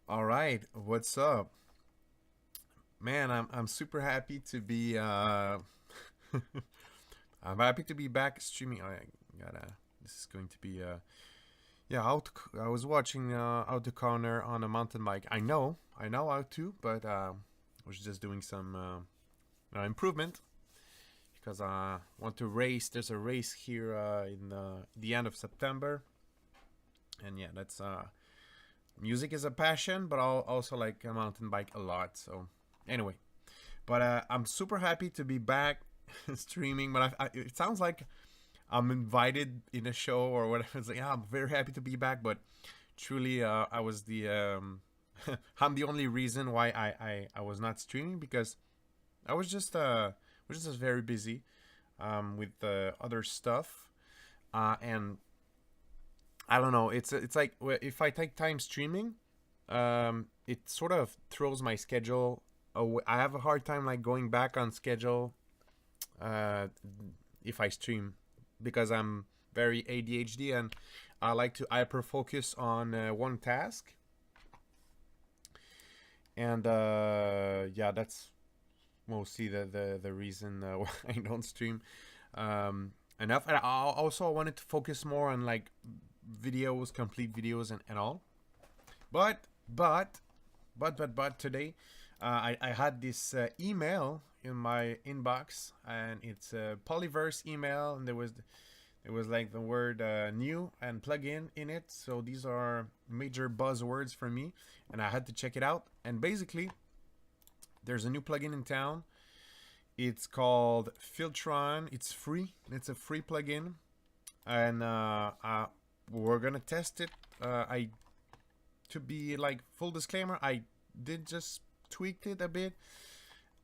All right, what's up, man? I'm super happy to be I'm happy to be back streaming. I gotta. This is going to be yeah. I was watching out the corner on a mountain bike. I know how to, but I was just doing some improvement because I want to race. There's a race here in the end of September, and yeah, that's music is a passion, but I'll also like a mountain bike a lot. So anyway, but I'm super happy to be back streaming. But it sounds like I'm invited in a show or whatever. It's like, yeah, I'm very happy to be back, but truly, I was the I'm the only reason why I was not streaming, because I was just very busy with other stuff, and I don't know. It's like if I take time streaming, it sort of throws my schedule away. I have a hard time like going back on schedule if I stream, because I'm very ADHD and I like to hyper focus on one task. And yeah, that's mostly the reason why I don't stream enough. And I also wanted to focus more on like videos, complete videos, and all. But today I had this email in my inbox, and it's a Polyverse email, and there was It was like the word new and plugin in it. So these are major buzzwords for me, and I had to check it out. And basically, there's a new plugin in town. It's called Filtron. It's free. It's a free plugin, and we're gonna test it. To be like full disclaimer, I did just tweaked it a bit,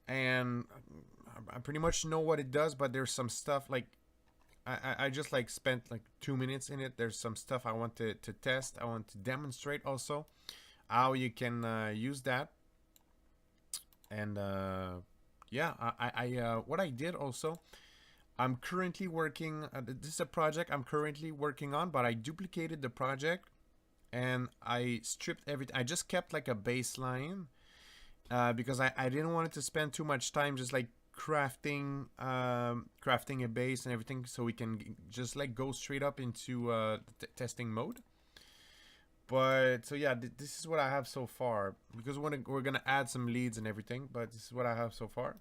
and I pretty much know what it does. But there's some stuff like I just like spent like 2 minutes in it. There's some stuff I want to test. I want to demonstrate also how you can use that. And yeah, what I did also, I'm currently working. This is a project I'm currently working on, but I duplicated the project and I stripped everything. I just kept like a baseline because I didn't want it to spend too much time just like crafting a base and everything, so we can just like go straight up into testing mode. But so yeah, this is what I have so far, because we're gonna add some leads and everything, but this is what I have so far.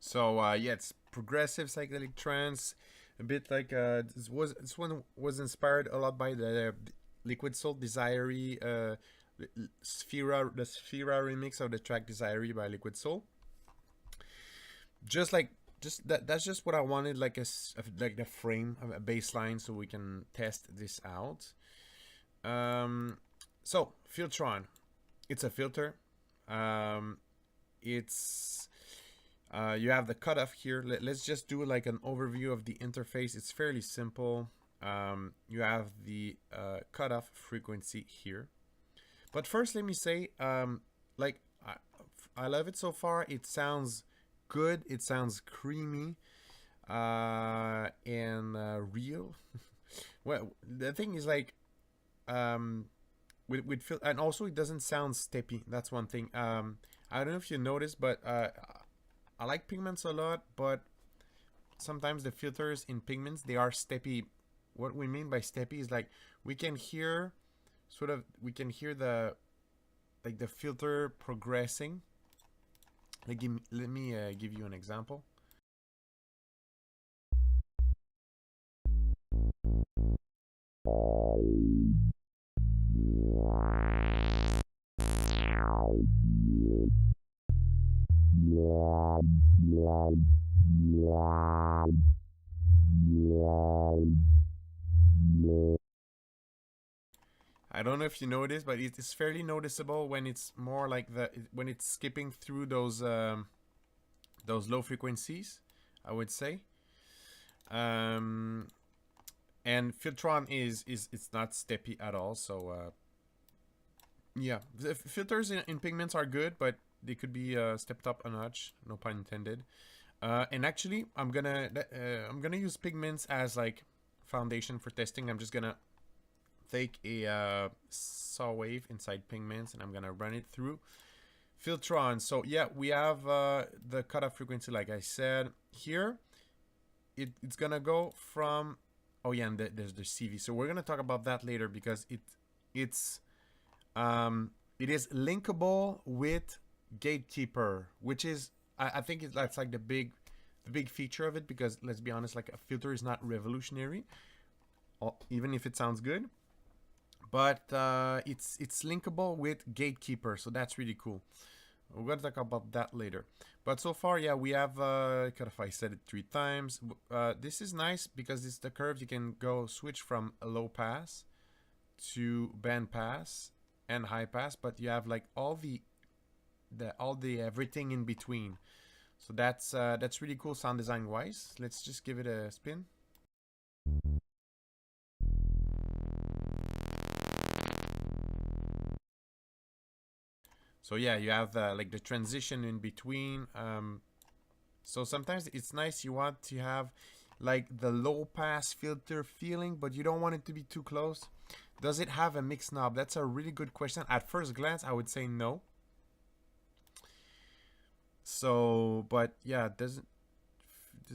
So yeah, it's progressive psychedelic trance, a bit like this one was inspired a lot by the Liquid Soul Desiree the Sphera remix of the track Desiree by Liquid Soul. Just that's just what I wanted, like like the frame, a baseline, so we can test this out. So Filtron, it's a filter. It's you have the cutoff here. Let's just do like an overview of the interface. It's fairly simple. You have the cutoff frequency here. But first, let me say, like, I love it so far. It sounds good. It sounds creamy and real. Well, the thing is like, with feel, and also it doesn't sound steppy. That's one thing. I don't know if you noticed, but I like pigments a lot, but sometimes the filters in pigments, they are steppy. What we mean by steppy is like we can hear the like the filter progressing. Like let me give you an example. I don't know if you noticed, but it is fairly noticeable when it's more like when it's skipping through those low frequencies, I would say. And Filtron is it's not steppy at all. So yeah, the filters in pigments are good, but they could be stepped up a notch. No pun intended. And actually, I'm gonna use pigments as like foundation for testing. I'm just gonna take a saw wave inside pigments and I'm gonna run it through Filtron. So yeah, we have the cutoff frequency, like I said here. It's gonna go from, oh yeah, and there's the CV. So we're gonna talk about that later, because it is linkable with Gatekeeper, which is I think that's like the big feature of it, because let's be honest, like a filter is not revolutionary, even if it sounds good. But it's linkable with Gatekeeper, so that's really cool. We're gonna talk about that later. But so far, yeah, we have if I said it 3 times. This is nice because it's the curve. You can go switch from a low pass to band pass and high pass, but you have like all the everything in between. So that's really cool sound design wise. Let's just give it a spin. So yeah, you have like the transition in between. So sometimes it's nice, you want to have like the low pass filter feeling, but you don't want it to be too close. Does it have a mix knob? That's a really good question. At first glance, I would say no. So, but yeah, does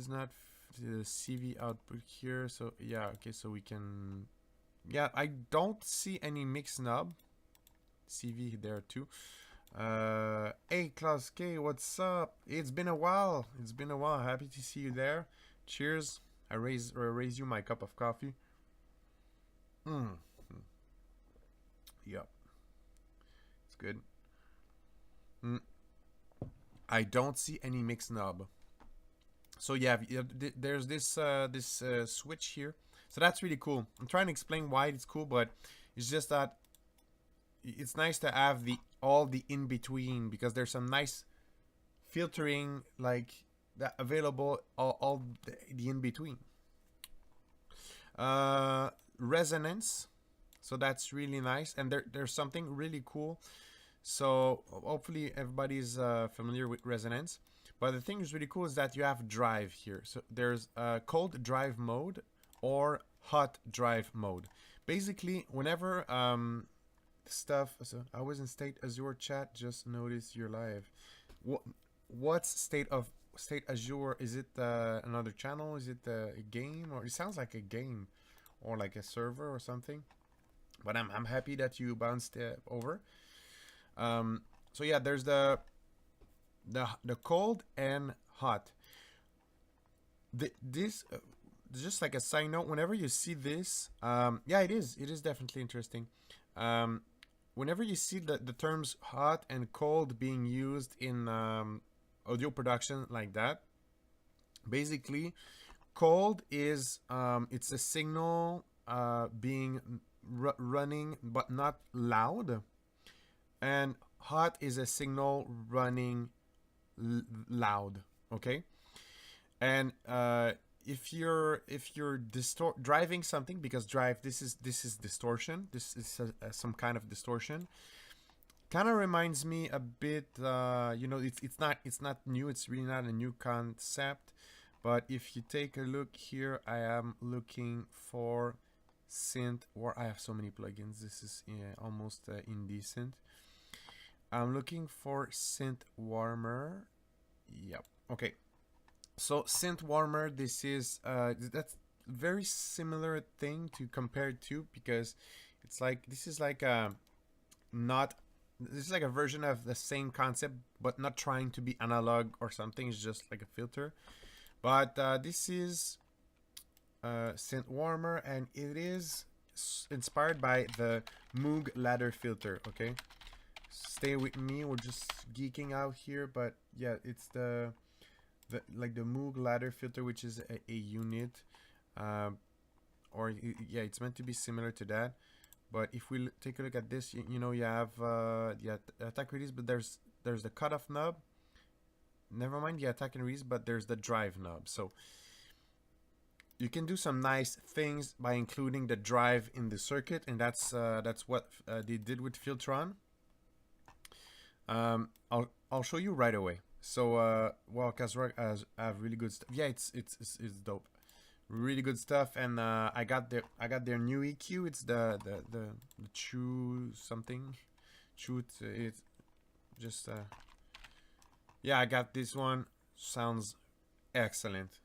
not the CV output here. So yeah, okay, so we can, yeah, I don't see any mix knob. CV there too. Hey Klaus K, what's up? It's been a while. It's been a while. Happy to see you there. Cheers. I raise you my cup of coffee. Yep. It's good. I don't see any mix knob. So yeah, there's this switch here. So that's really cool. I'm trying to explain why it's cool, but it's just that it's nice to have all the in between, because there's some nice filtering like that available, all the in between. Resonance, so that's really nice, and there's something really cool. So hopefully everybody's familiar with resonance. But the thing is really cool is that you have drive here. So there's cold drive mode or hot drive mode. Basically, whenever stuff. So I was in State Azure chat. Just noticed you're live. What's State Azure? Is it another channel? Is it a game? Or it sounds like a game, or like a server or something. But I'm happy that you bounced over. So yeah, there's the cold and hot. This just like a side note, whenever you see this, yeah, it is definitely interesting. Whenever you see the terms hot and cold being used in audio production like that, basically cold is it's a signal being running but not loud, and hot is a signal running loud. Okay, and if you're driving something, because drive, this is distortion, this is some kind of distortion. Kind of reminds me a bit, you know, it's not new, it's really not a new concept. But if you take a look here, I am looking for synth, or I have so many plugins, this is almost indecent. I'm looking for synth warmer. Yep. Okay. So synth warmer, this is that's very similar thing to compare to, because it's like this is like a version of the same concept, but not trying to be analog or something. It's just like a filter. But this is synth warmer, and it is inspired by the Moog ladder filter. Okay, stay with me, we're just geeking out here, but yeah, it's the Moog ladder filter, which is a unit, or yeah, it's meant to be similar to that. But if we take a look at this, you know, you have the attack release, but there's the cutoff knob. Never mind the attack and release, but there's the drive knob. So you can do some nice things by including the drive in the circuit, and that's what they did with Filtron. I'll show you right away. So well, Kazrak have really good stuff. Yeah, it's dope, really good stuff. And I got their new EQ. It's the True something, Truth. It's just yeah, I got this one. Sounds excellent.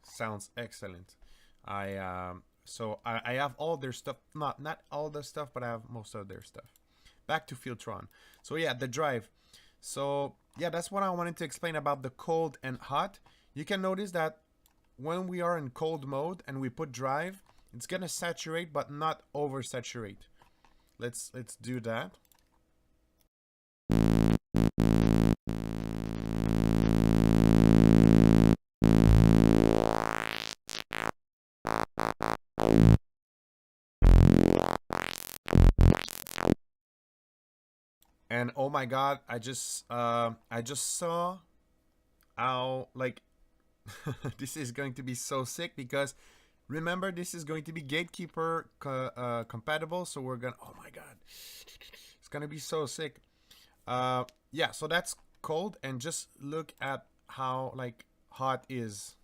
So I have all their stuff. Not all the stuff, but I have most of their stuff. Back to Filtron. So yeah, the drive. So yeah, that's what I wanted to explain about the cold and hot. You can notice that when we are in cold mode and we put drive, it's gonna saturate but not oversaturate. Let's do that. And oh my god, I just saw how, like, this is going to be so sick, because remember, this is going to be Gatekeeper compatible. So we're gonna, oh my god, it's gonna be so sick. Yeah, so that's cold, and just look at how like hot is.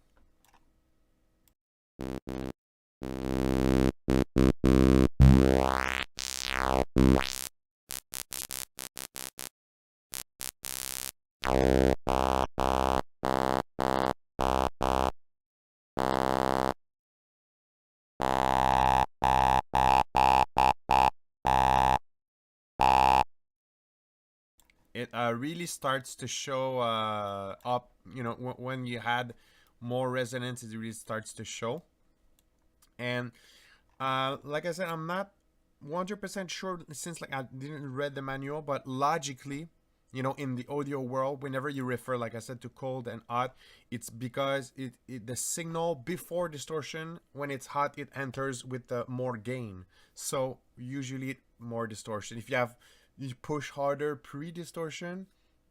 really starts to show up. You know, when you had more resonance, it really starts to show. And like I said, I'm not 100% sure, since like I didn't read the manual, but logically, you know, in the audio world, whenever you refer, like I said, to cold and hot, it's because the signal before distortion, when it's hot, it enters with more gain. So usually more distortion. If you push harder pre-distortion,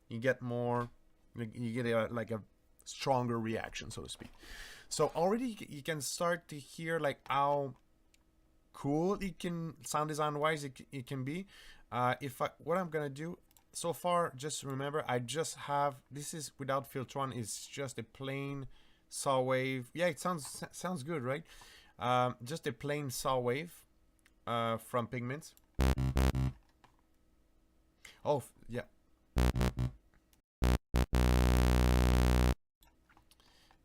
you get more, you get like a stronger reaction, so to speak. So already you can start to hear like how cool it can, sound design wise, it can be. What I'm gonna do so far, just remember, I just have, this is without Filtron, it's just a plain saw wave. Yeah, it sounds good, right? Just a plain saw wave from Pigments. Oh yeah,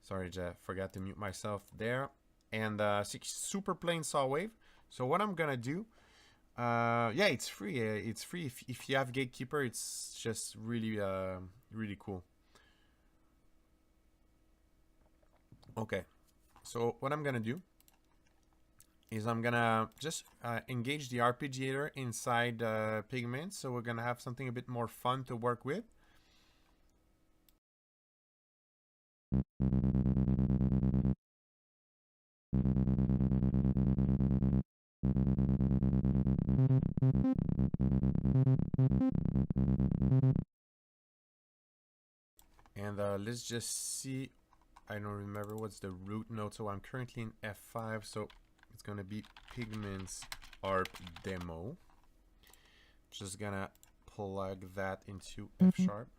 sorry, Jeff, forgot to mute myself there. And super plain saw wave. So what I'm gonna do, yeah, it's free. It's free if you have Gatekeeper. It's just really really cool. Okay, so what I'm gonna do is I'm gonna just engage the arpeggiator inside Pigments. So we're gonna have something a bit more fun to work with. And let's just see. I don't remember what's the root note. So I'm currently in F5. So it's gonna be Pigments ARP demo. Just gonna plug that into F sharp.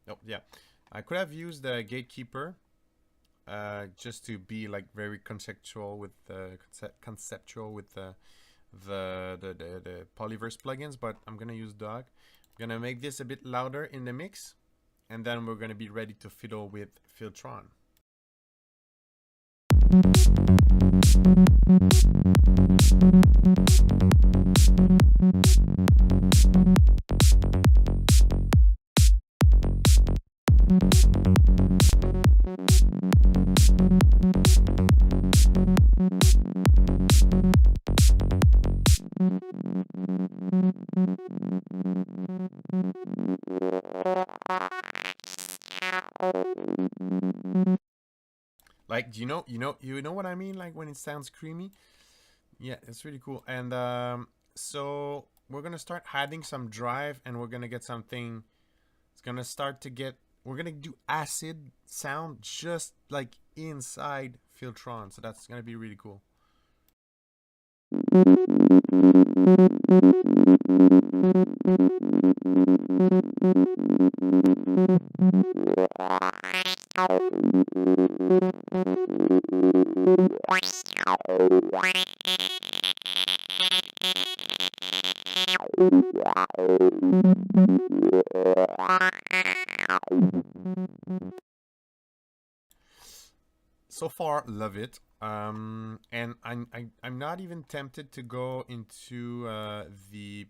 Oh yeah, I could have used the Gatekeeper just to be like very conceptual with the the Polyverse plugins, but I'm gonna use Dog. I'm gonna make this a bit louder in the mix, and then we're gonna be ready to fiddle with Filtron. Like, do you know what I mean? Like when it sounds creamy. Yeah, it's really cool. And so we're gonna start adding some drive, and we're gonna get something. It's gonna start to get. We're gonna do acid sound just like inside Filtron. So that's gonna be really cool. So far, love it. And I'm not even tempted to go into the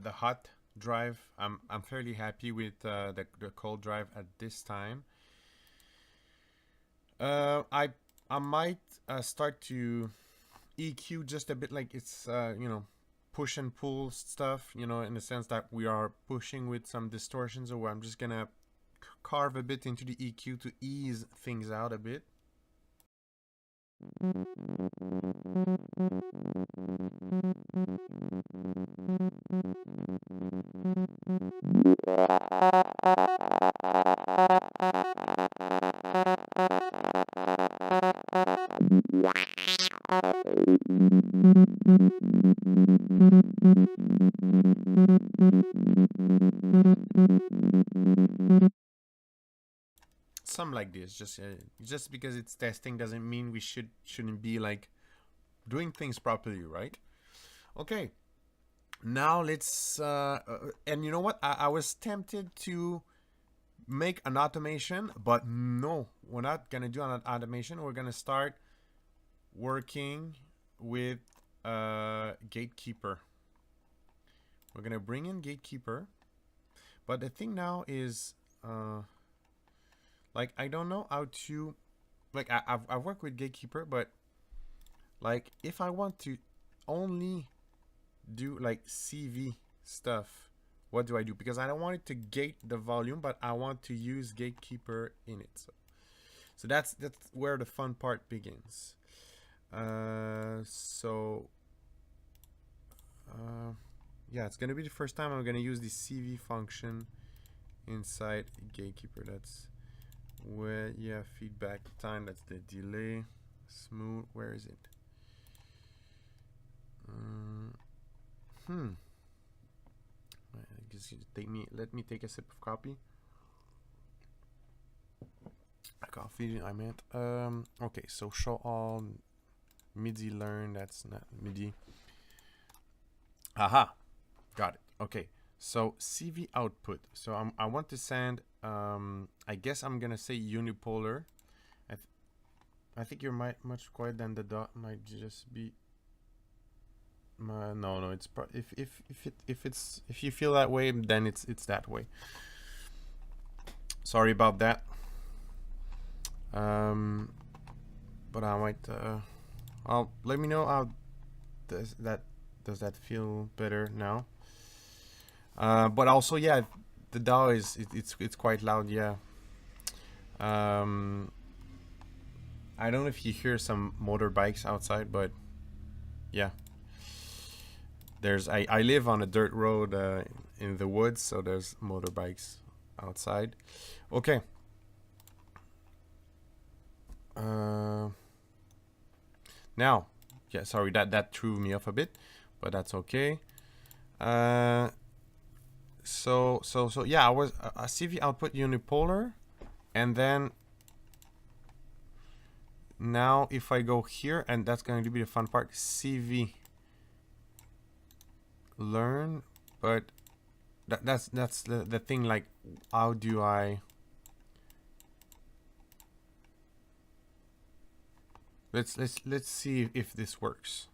hot drive. I'm fairly happy with the cold drive at this time. I might start to EQ just a bit, like it's you know, push and pull stuff, you know, in the sense that we are pushing with some distortions, or I'm just gonna carve a bit into the EQ to ease things out a bit. like this. Just because it's testing doesn't mean we shouldn't be like doing things properly, right? Okay. Now let's and you know what? I was tempted to make an automation, but no, we're not gonna do an automation. We're gonna start working with Gatekeeper. We're gonna bring in Gatekeeper, but the thing now is like I don't know how to, like I've worked with Gatekeeper, but like if I want to only do like CV stuff, what do I do? Because I don't want it to gate the volume, but I want to use Gatekeeper in it. So that's where the fun part begins. Yeah, it's gonna be the first time I'm gonna use the CV function inside Gatekeeper. That's where, yeah, feedback time, that's the delay. Smooth, where is it? I guess let me take a sip of coffee. Coffee, I meant. Okay, so show all MIDI learn, that's not MIDI. Aha, got it. Okay, so CV output. So I want to send, I guess I'm gonna say unipolar. I think you're much quieter than the dot. Might just be. No, it's if you feel that way, then it's that way. Sorry about that. But I might. Let me know how does that feel better now. But also, yeah, the DAW it's quite loud. Yeah. I don't know if you hear some motorbikes outside, but yeah. I live on a dirt road in the woods, so there's motorbikes outside. Okay. Now, yeah, sorry, that threw me off a bit, but that's okay. So yeah, I was a CV output unipolar, and then now if I go here, and that's going to be the fun part, CV learn, but that's the thing, like how do I, let's see if this works.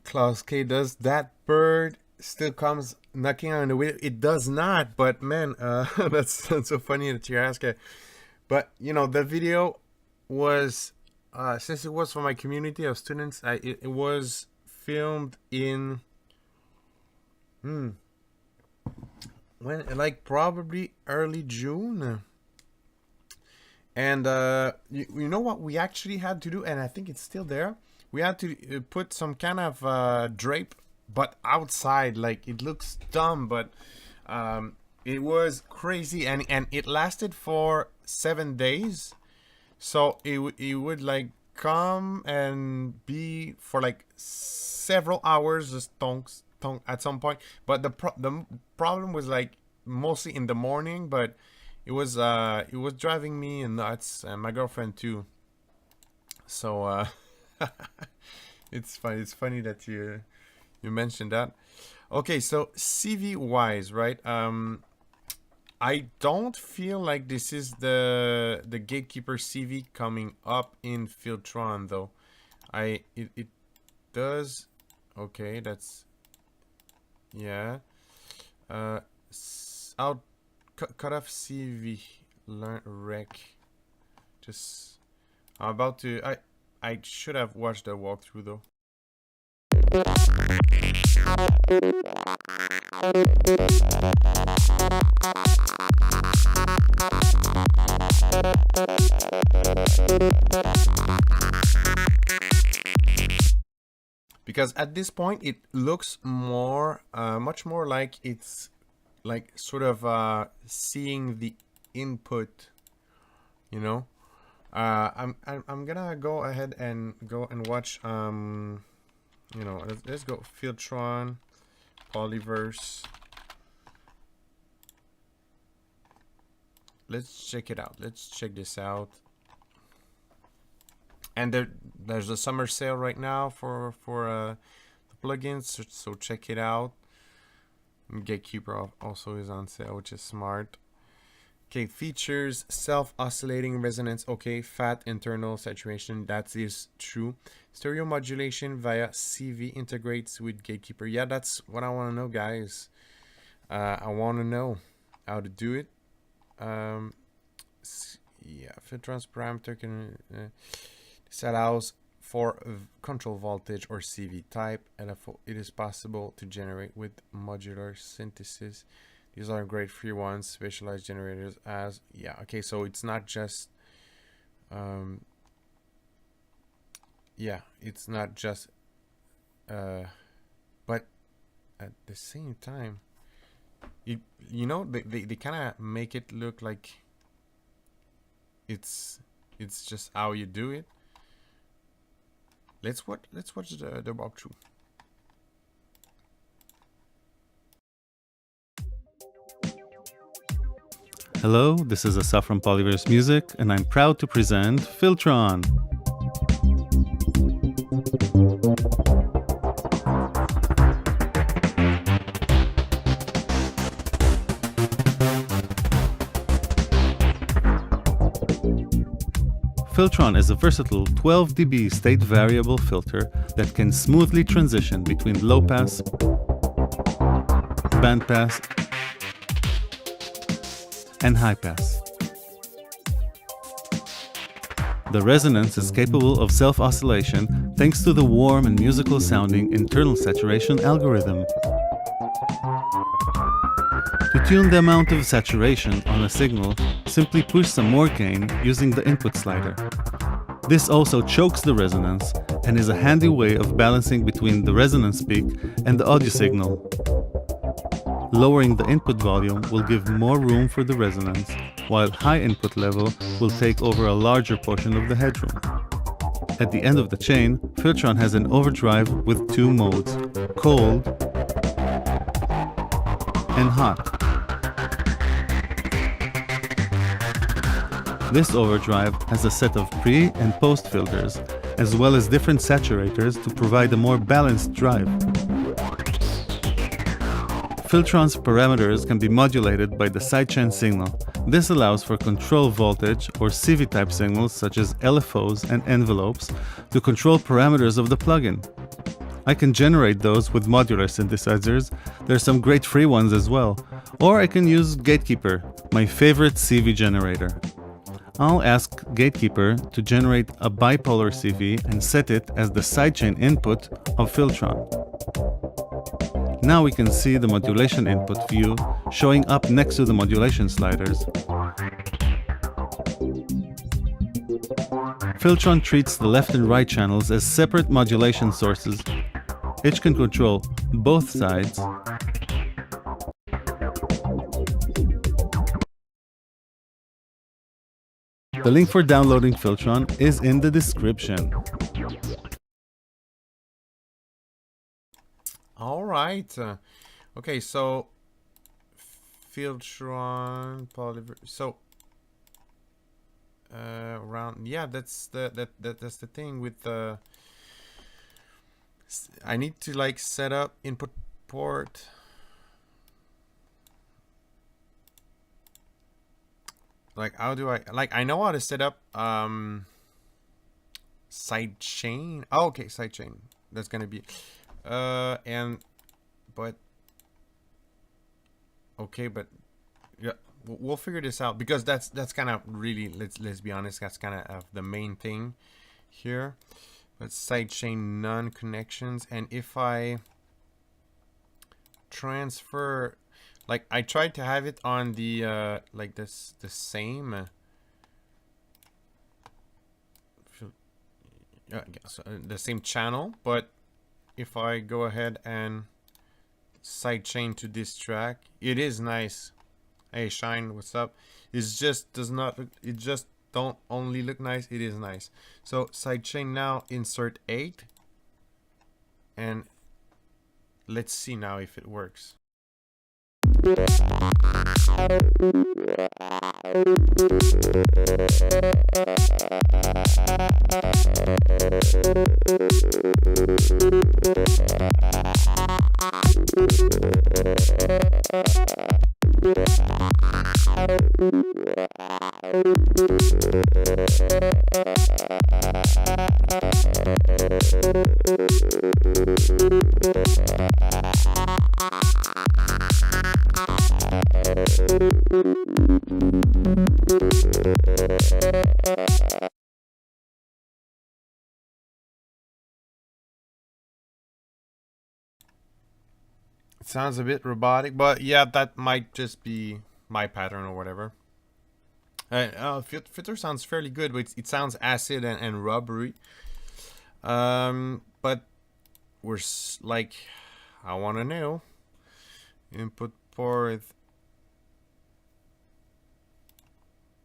Klaus K, does that bird still comes knocking on the window? It does not, but man, that's so funny that you ask it. But you know, the video was since it was for my community of students, it was filmed in when, like, probably early June. And you know what we actually had to do, and I think it's still there. We had to put some kind of drape, but outside. Like, it looks dumb, but it was crazy, and it lasted for 7 days. So it would like come and be for like several hours, just tonk at some point. But the problem was like mostly in the morning, but it was driving me nuts, and my girlfriend too. So it's funny that you mentioned that. Okay, so CV wise, right? I don't feel like this is the Gatekeeper CV coming up in Filtron though. It does. Okay, that's, yeah. Out cut off CV learn rec. Just, I'm about to. I should have watched the walkthrough though. Because at this point it looks more much more like it's like sort of seeing the input, you know. I'm gonna go ahead and watch you know, let's go Filtron, Polyverse. Let's check it out. Let's check this out. And there's a summer sale right now for the plugins, so check it out. Gatekeeper also is on sale, which is smart. Okay, features, self-oscillating resonance. Okay, fat internal saturation, that is true. Stereo modulation via CV integrates with Gatekeeper. Yeah, that's what I want to know, guys. I want to know how to do it. Yeah, Filtron's parameter can this allows for control voltage or CV type. LFO, it is possible to generate with modular synthesis. These are great free ones, specialized generators as, yeah, okay, so it's not just, yeah, it's not just, but at the same time, you know, they kind of make it look like it's just how you do it. Let's watch the walkthrough. Hello, this is Asaf from Polyverse Music, and I'm proud to present Filtron. Filtron is a versatile 12 dB state variable filter that can smoothly transition between low pass, band pass, and high pass. The resonance is capable of self-oscillation thanks to the warm and musical sounding internal saturation algorithm. To tune the amount of saturation on a signal, simply push some more gain using the input slider. This also chokes the resonance and is a handy way of balancing between the resonance peak and the audio signal. Lowering the input volume will give more room for the resonance, while high input level will take over a larger portion of the headroom. At the end of the chain, Filtron has an overdrive with two modes, cold and hot. This overdrive has a set of pre- and post filters, as well as different saturators to provide a more balanced drive. Filtron's parameters can be modulated by the sidechain signal. This allows for control voltage or CV type signals such as LFOs and envelopes to control parameters of the plugin. I can generate those with modular synthesizers. There's some great free ones as well. Or I can use Gatekeeper, my favorite CV generator. I'll ask Gatekeeper to generate a bipolar CV and set it as the sidechain input of Filtron. Now we can see the modulation input view showing up next to the modulation sliders. Filtron treats the left and right channels as separate modulation sources. It can control both sides. The link for downloading Filtron is in the description. All right. Okay, so Filtron, Polyverse. So around, yeah, that's that's the thing with the. I need to like set up input port. Like, how do I, like, I know how to set up sidechain. Oh, okay, sidechain. That's gonna be and but okay, but yeah, we'll figure this out, because that's kind of really, let's be honest, that's kind of the main thing here. But sidechain none connections, and if I transfer, like, I tried to have it on the like this, the same the same channel, but if I go ahead and sidechain to this track, it is nice. Hey Shine, what's up? It's just does not look, it just don't only look nice, it is nice. So sidechain now, insert 8, and let's see now if it works. It sounds a bit robotic, but yeah, that might just be my pattern or whatever. Filter sounds fairly good, but it sounds acid and rubbery. But we're like, I want to know input port.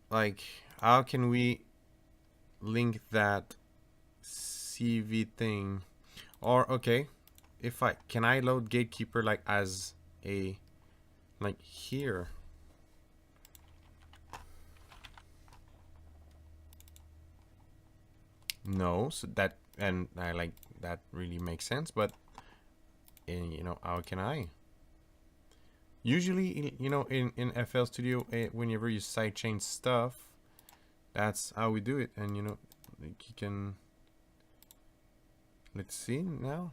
Like, how can we link that CV thing? Or okay, if I can, I load Gatekeeper like as a, like here. No, so that, and I like that really makes sense, but you know, how can I? Usually, you know, in FL Studio, whenever you sidechain stuff, that's how we do it. And you know, like, you can, let's see now.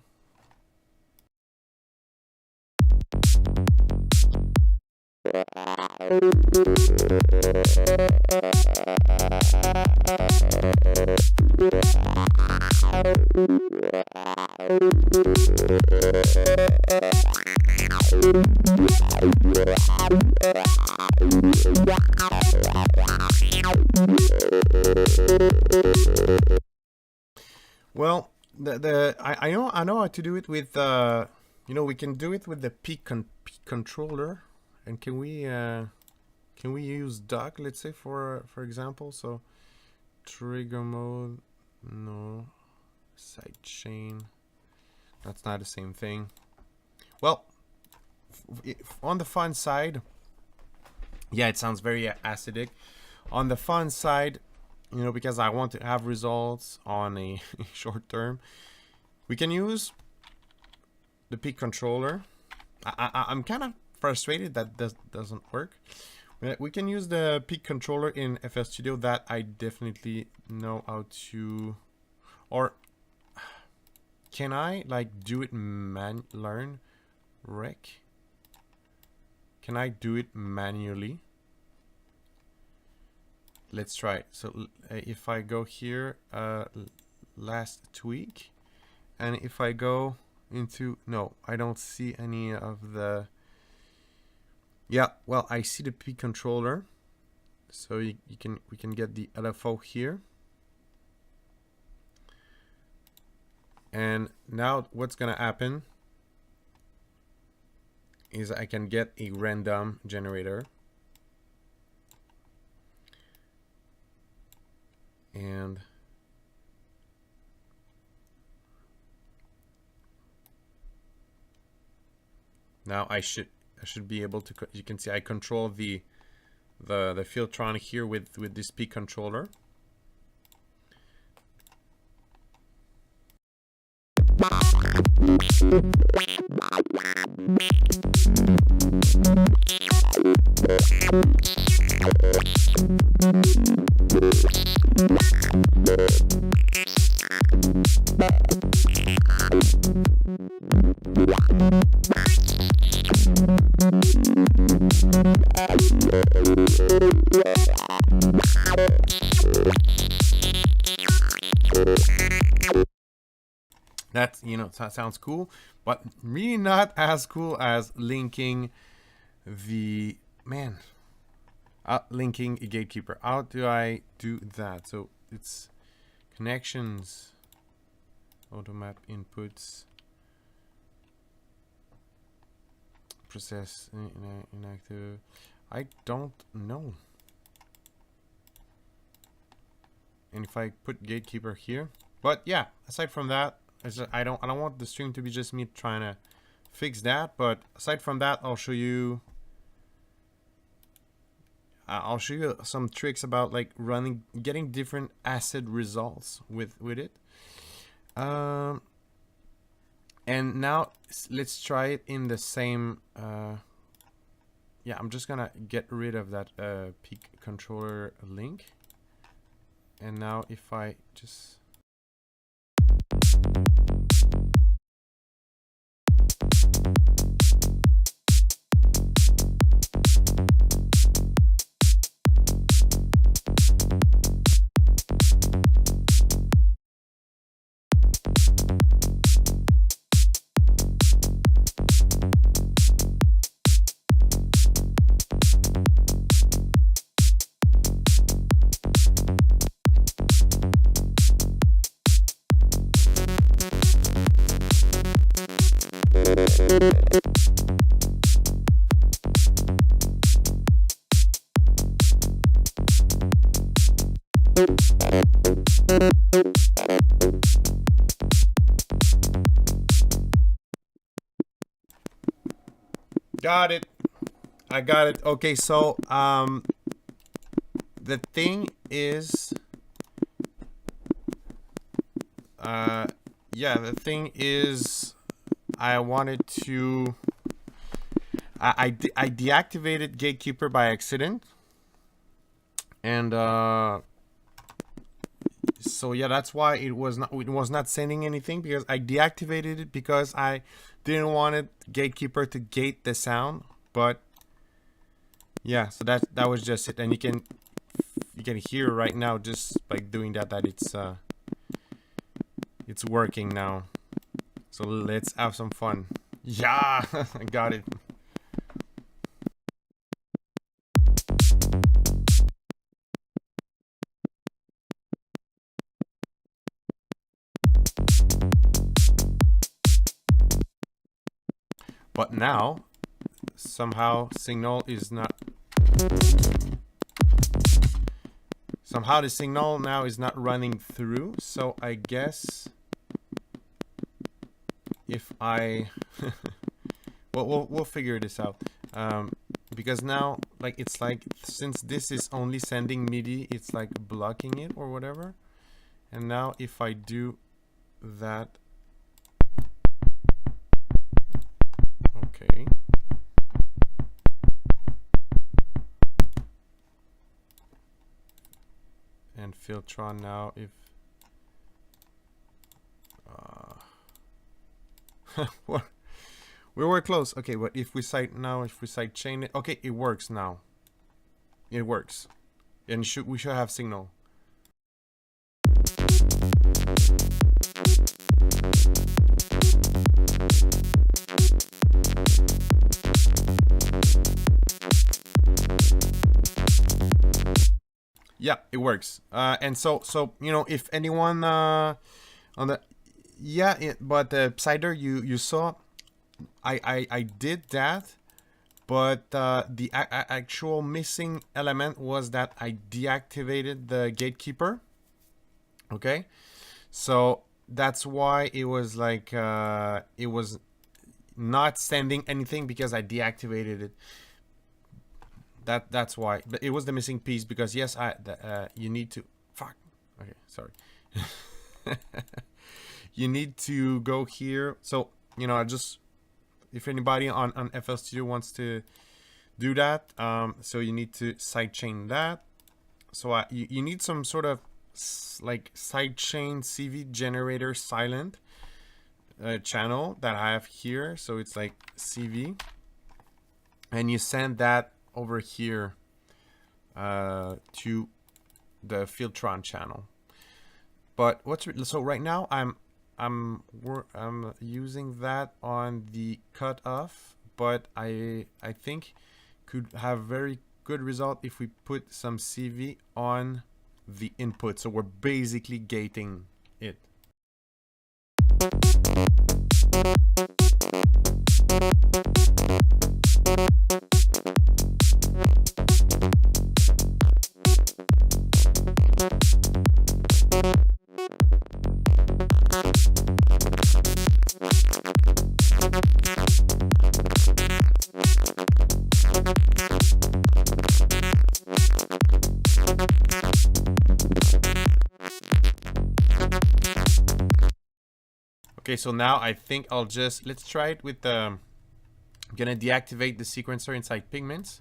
Well, I know how to do it with you know, we can do it with the peak controller. And can we use duck, let's say, for example? So trigger mode, no, sidechain, that's not the same thing. Well, on the fun side, yeah, it sounds very acidic. On the fun side, you know, because I want to have results on a short term, we can use the peak controller. I'm kind of frustrated that doesn't work. We can use the peak controller in FL Studio. That I definitely know how to. Or can I like do it learn rec? Can I do it manually? let's try it. So if I go here, last tweak, and if I go into, no, I don't see any of the, yeah, well, I see the P controller. So we can get the LFO here. And now what's gonna happen is I can get a random generator. And now I should be able to, you can see I control the Filtron here with this P controller. That, you know, that sounds cool, but really not as cool as linking the, man, linking a Gatekeeper. How do I do that? So it's connections, automap inputs, process inactive. I don't know. And if I put Gatekeeper here, but yeah, aside from that, I don't want the stream to be just me trying to fix that. But aside from that, I'll show you some tricks about like getting different ACID results with it. And now let's try it in the same. Yeah, I'm just gonna get rid of that peak controller link. And now if I just got it. I got it. Okay, so the thing is, yeah, the thing is, I wanted to, I deactivated Gatekeeper by accident, and so yeah, that's why it was not sending anything, because I deactivated it because I didn't want it Gatekeeper to gate the sound. But yeah, so that was just it, and you can hear right now just by doing that it's working now. So let's have some fun. Yeah, I got it. But now, somehow signal is not. Somehow the signal now is not running through. So I guess if I, well, we'll figure this out. Because now, like, it's like, since this is only sending MIDI, it's like blocking it or whatever. And now if I do that. Okay. And Filtron now, if what, we were close. Okay, but if we cite chain it, okay, it works now. It works. and we should have signal. Yeah, it works. And so you know, if anyone on the but Cider, you saw, I did that, but the actual missing element was that I deactivated the Gatekeeper. Okay, so that's why it was like it was not sending anything, because I deactivated it. That's why. But it was the missing piece, because yes, you need to fuck. Okay, sorry. You need to go here. So you know, if anybody on FL Studio wants to do that, so you need to sidechain that. So you need some sort of like sidechain CV generator silent channel that I have here. So it's like CV, and you send that over here to the Filtron channel. But so right now I'm using that on the cutoff, but I think could have very good result if we put some CV on the input. So we're basically gating it. Okay, so now I think let's try it with I'm gonna deactivate the sequencer inside Pigments.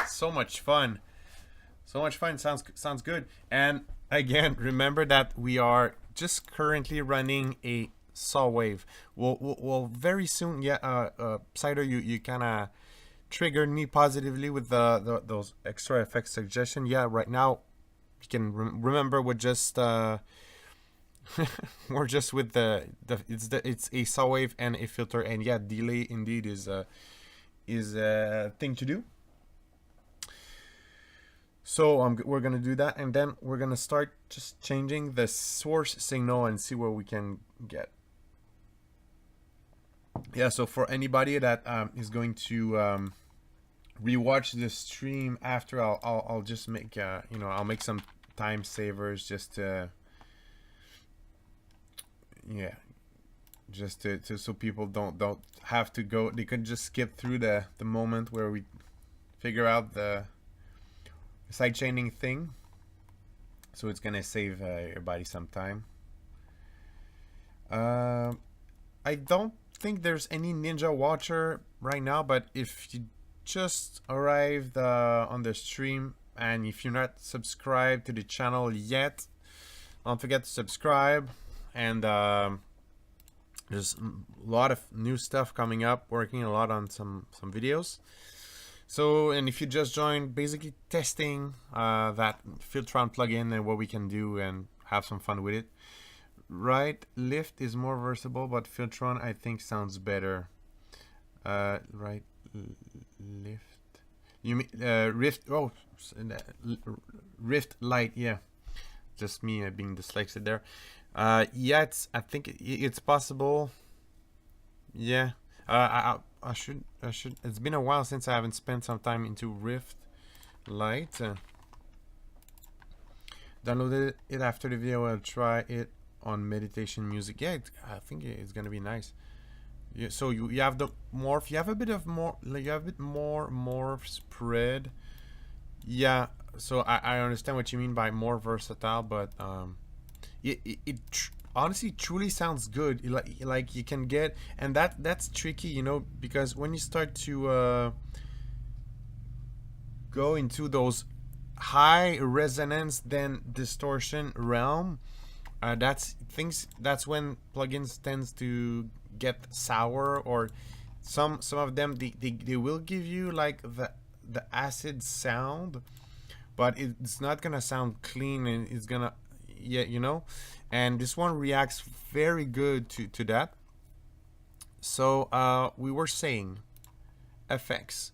So much fun. So much fun. Sounds good. And again, remember that we are just currently running a saw wave. We'll very soon. Yeah, Cider, you kind of triggered me positively with those extra effects suggestion. Yeah, right now you can remember we're just we're just with it's a saw wave and a filter, and yeah, delay indeed is a thing to do. So we're gonna do that, and then we're gonna start just changing the source signal and see what we can get. Yeah, so for anybody that is going to rewatch this stream after, I'll just make you know, I'll make some time savers just to just to so people don't have to go. They could just skip through the moment where we figure out the sidechaining thing. So it's gonna save everybody some time. I don't think there's any Ninja Watcher right now, but if you just arrived on the stream and if you're not subscribed to the channel yet, don't forget to subscribe. And there's a lot of new stuff coming up, working a lot on some videos. So, and if you just joined, basically testing that Filtron plugin and what we can do and have some fun with it. Right lift is more versatile, but Filtron I think sounds better. Right lift. You mean Rift? Oh, Rift Light. Yeah, just me being dyslexic there. Yeah, I think it's possible. Yeah. I should. It's been a while since I haven't spent some time into Rift Light. Downloaded it after the video. I'll try it on meditation music. Yeah, I think it's gonna be nice. Yeah, so you have the morph. You have a bit of more. You have a bit more morph spread. Yeah. So I understand what you mean by more versatile, but it honestly truly sounds good. Like you can get, and that's tricky, you know, because when you start to go into those high resonance then distortion realm, that's when plugins tends to get sour, or some of them they will give you like the acid sound, but it's not gonna sound clean, and it's gonna, yeah, you know. And this one reacts very good to that. So we were saying effects.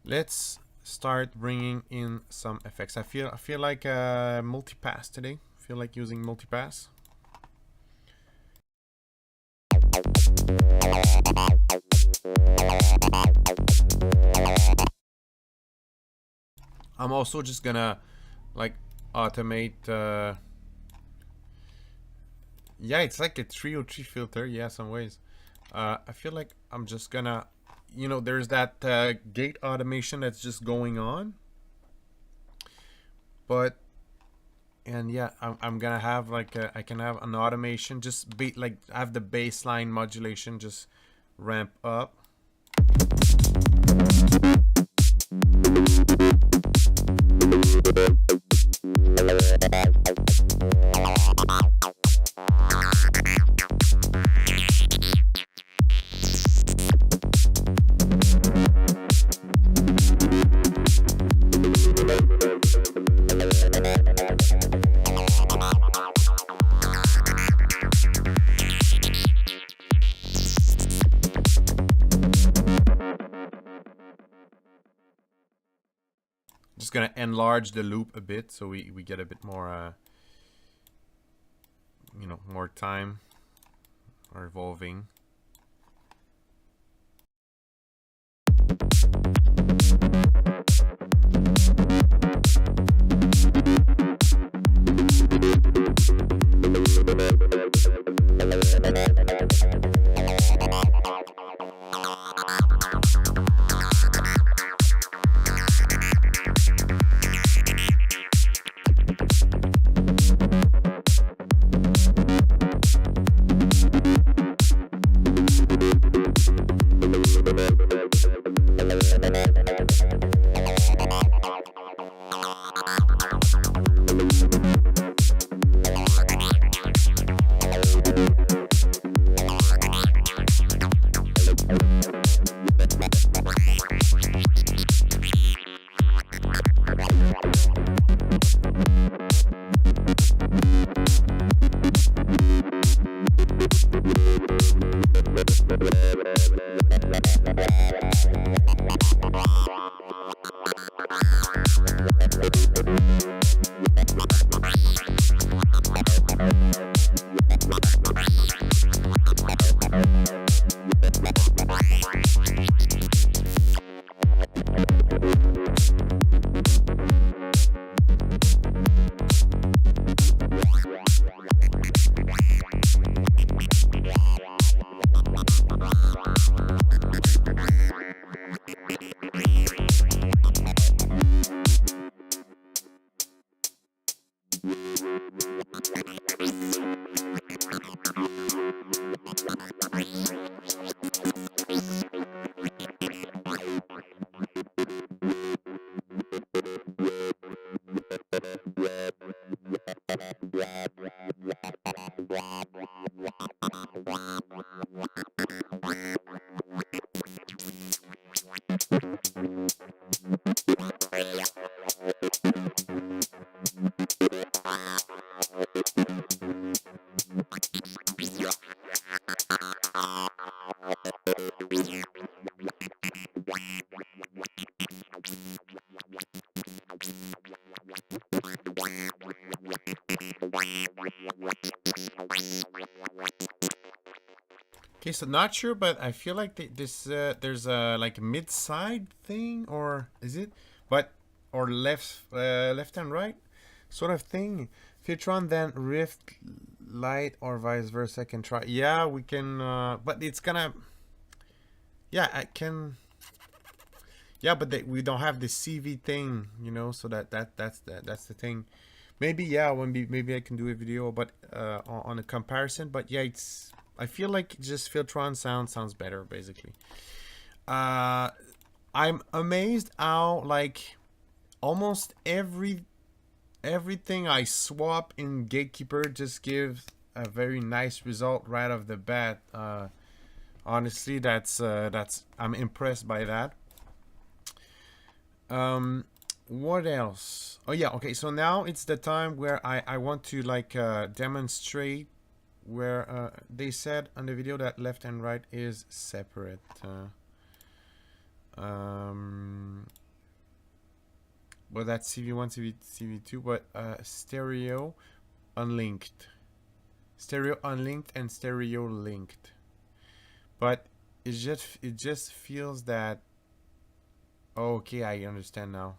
Let's start bringing in some effects. I feel like multipass today. I feel like using multipass. I'm also just gonna like automate. Yeah, it's like a 303 filter. Yeah, some ways. I feel like I'm just gonna, you know, there's that gate automation that's just going on. But, and yeah, I'm gonna have like I can have an automation, just be like have the baseline modulation just ramp up. Just gonna enlarge the loop a bit so we get a bit more you know, more time or evolving. Okay, so not sure, but I feel like this there's a like mid-side thing, or is it? But or left and right sort of thing. Filtron, then Rift Light, or vice versa. Can try. Yeah, we can. But it's gonna. Yeah, I can. Yeah, but we don't have the CV thing, you know. So that's the thing. Maybe yeah, maybe I can do a video, but on a comparison. But yeah, it's. I feel like just Filtron sounds better, basically. I'm amazed how like almost everything I swap in Gatekeeper just gives a very nice result right off the bat. Honestly, that's I'm impressed by that. What else? Oh yeah, okay. So now it's the time where I want to like demonstrate where they said on the video that left and right is separate. Well, that's CV1, CV2, but stereo unlinked, and stereo linked. But it just feels that. Okay, I understand now.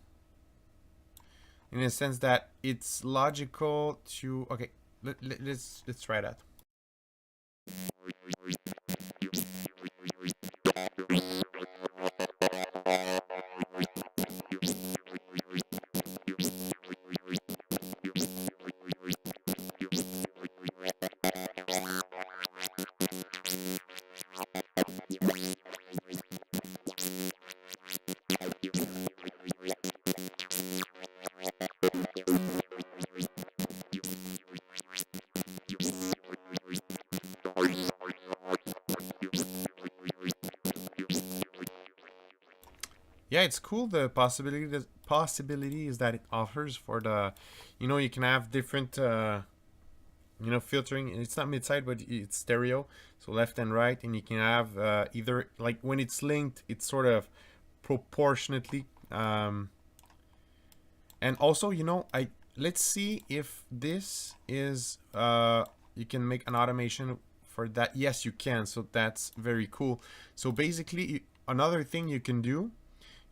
In a sense that it's logical to. Okay, let's try that. Yeah, it's cool, the possibilities that it offers for the, you know, you can have different you know, filtering. It's not mid-side, but it's stereo, so left and right, and you can have either like when it's linked, it's sort of proportionately and also, you know, let's see if this is you can make an automation for that. Yes, you can, so that's very cool. So basically another thing you can do,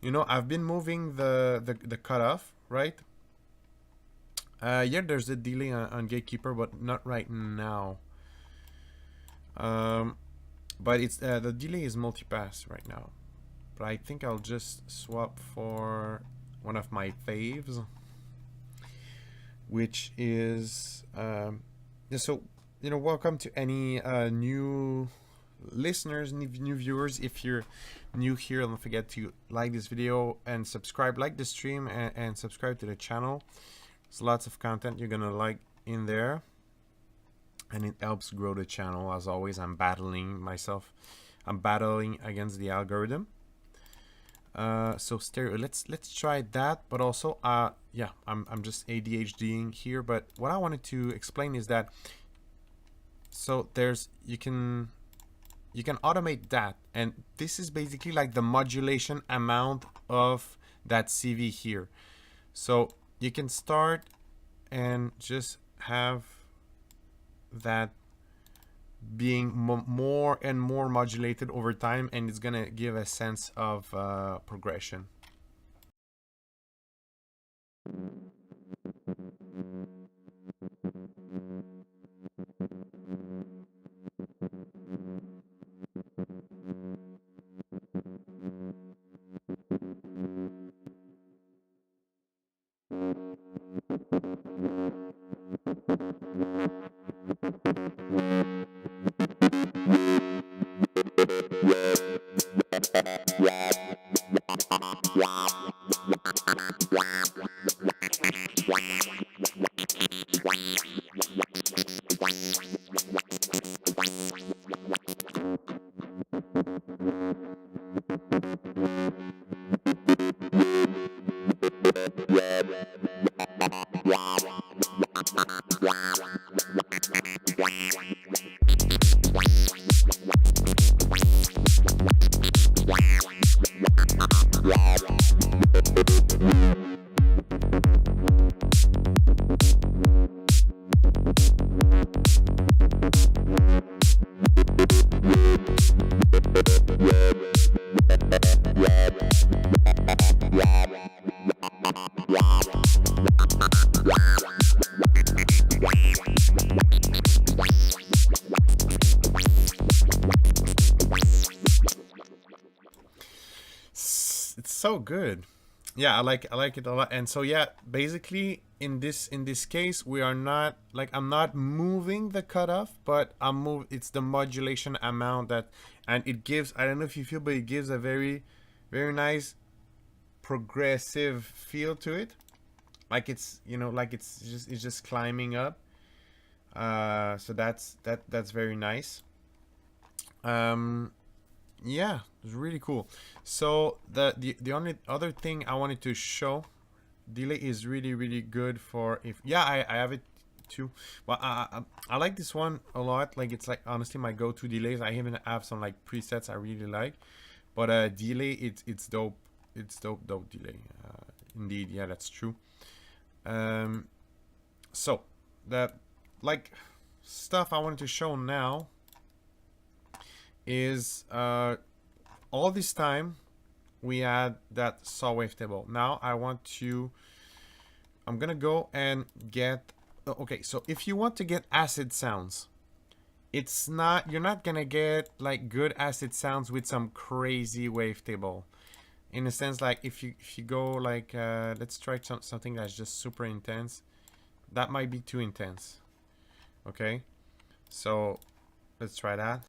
you know, I've been moving the cutoff, right? Yeah, there's a delay on Gatekeeper, but not right now. But it's the delay is multipass right now. But I think I'll just swap for one of my faves, which is yeah, so, you know, welcome to any new listeners, new viewers. If you're new here, don't forget to like this video and subscribe, like the stream, and subscribe to the channel. There's lots of content you're gonna like in there, and it helps grow the channel. As always, I'm battling against the algorithm. So stereo, let's try that. But also yeah, I'm just ADHDing here, but what I wanted to explain is that, so there's you can automate that, and this is basically like the modulation amount of that CV here. So you can start and just have that being more and more modulated over time, and it's gonna give a sense of progression. so good. Yeah, I like it a lot. And so yeah, basically in this case, we are not like, I'm not moving the cutoff, but it's the modulation amount that, and it gives, I don't know if you feel, but it gives a very nice progressive feel to it. Like it's, you know, like it's just climbing up. So that's very nice. Yeah, it's really cool. So the only other thing I wanted to show, delay is really good for, if, yeah, I have it too. Well, I like this one a lot. Like, it's like honestly my go-to delays. I even have some like presets I really like, but delay, it's dope. It's dope delay. Indeed, yeah, that's true. So the like stuff I wanted to show now is all this time we had that saw wavetable. Now I'm gonna go and get, okay, so if you want to get acid sounds, you're not gonna get like good acid sounds with some crazy wavetable. In a sense, like if you go like let's try something that's just super intense. That might be too intense. Okay, so let's try that.